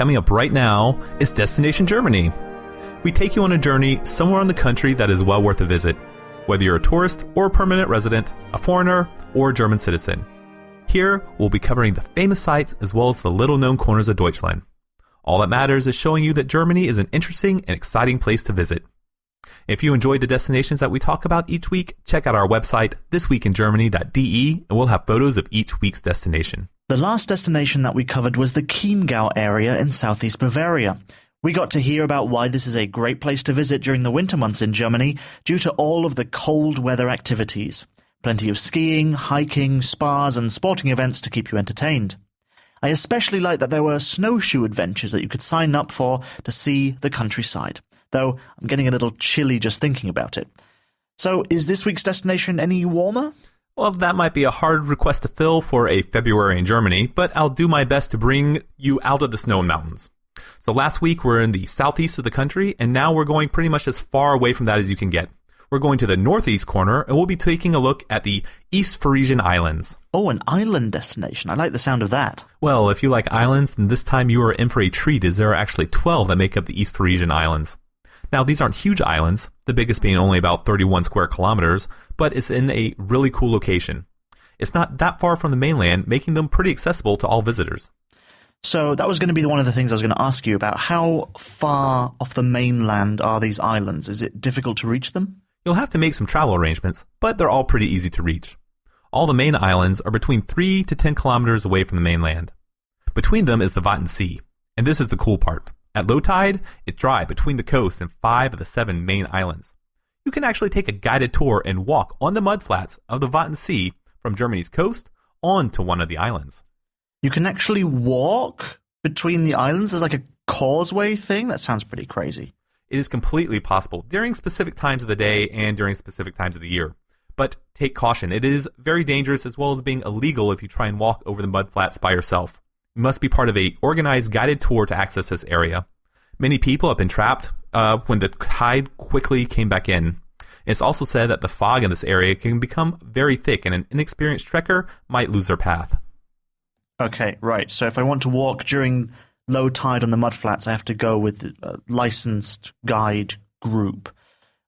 Coming up right now is Destination Germany. We take you on a journey somewhere in the country that is well worth a visit, whether you're a tourist or a permanent resident, a foreigner, or a German citizen. Here, we'll be covering the famous sites as well as the little-known corners of Deutschland. All that matters is showing you that Germany is an interesting and exciting place to visit. If you enjoyed the destinations that we talk about each week, check out our website, thisweekingermany.de, and we'll have photos of each week's destination. The last destination that we covered was the Chiemgau area in southeast Bavaria. We got to hear about why this is a great place to visit during the winter months in Germany due to all of the cold weather activities. Plenty of skiing, hiking, spas, and sporting events to keep you entertained. I especially like that there were snowshoe adventures that you could sign up for to see the countryside, though I'm getting a little chilly just thinking about it. So, is this week's destination any warmer? Well, that might be a hard request to fill for a February in Germany, but I'll do my best to bring you out of the snow and mountains. So last week we're in the southeast of the country, and now we're going pretty much as far away from that as you can get. We're going to the northeast corner, and we'll be taking a look at the East Frisian Islands. Oh, an island destination. I like the sound of that. Well, if you like islands, then this time you are in for a treat, as there are actually 12 that make up the East Frisian Islands. Now, these aren't huge islands, the biggest being only about 31 square kilometers, but it's in a really cool location. It's not that far from the mainland, making them pretty accessible to all visitors. So that was going to be one of the things I was going to ask you about. How far off the mainland are these islands? Is it difficult to reach them? You'll have to make some travel arrangements, but they're all pretty easy to reach. All the main islands are between 3 to 10 kilometers away from the mainland. Between them is the Vatn Sea, and this is the cool part. At low tide, it's dry between the coast and 5 of the 7 main islands. You can actually take a guided tour and walk on the mudflats of the Vatn Sea from Germany's coast on to one of the islands. You can actually walk between the islands? There's like a causeway thing? That sounds pretty crazy. It is completely possible during specific times of the day and during specific times of the year. But take caution, it is very dangerous as well as being illegal if you try and walk over the mudflats by yourself. You must be part of an organized guided tour to access this area. Many people have been trapped when the tide quickly came back in. It's also said that the fog in this area can become very thick and an inexperienced trekker might lose their path. Okay, right. So if I want to walk during low tide on the mudflats, I have to go with a licensed guide group.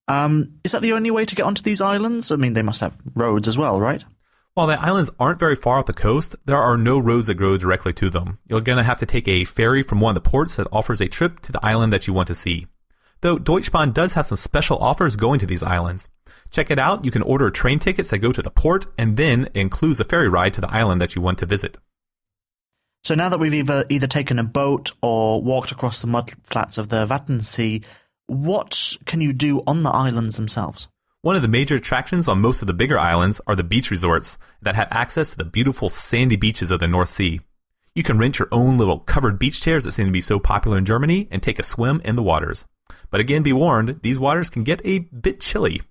Is that the only way to get onto these islands? I mean, they must have roads as well, right? While the islands aren't very far off the coast, there are no roads that go directly to them. You're going to have to take a ferry from one of the ports that offers a trip to the island that you want to see. Though Deutsche Bahn does have some special offers going to these islands. Check it out. You can order train tickets that go to the port, and then it includes a ferry ride to the island that you want to visit. So now that we've either taken a boat or walked across the mudflats of the Vatn Sea, what can you do on the islands themselves? One of the major attractions on most of the bigger islands are the beach resorts that have access to the beautiful sandy beaches of the North Sea. You can rent your own little covered beach chairs that seem to be so popular in Germany and take a swim in the waters. But again, be warned, these waters can get a bit chilly.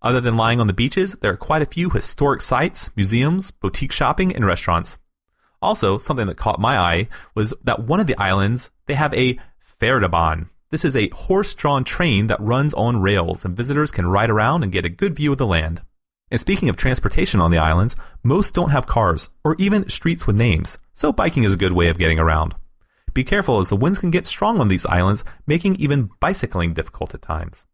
Other than lying on the beaches, there are quite a few historic sites, museums, boutique shopping, and restaurants. Also, something that caught my eye was that one of the islands, they have a Pferdebahn. This is a horse-drawn train that runs on rails, and visitors can ride around and get a good view of the land. And speaking of transportation on the islands, most don't have cars, or even streets with names, so biking is a good way of getting around. Be careful as the winds can get strong on these islands, making even bicycling difficult at times.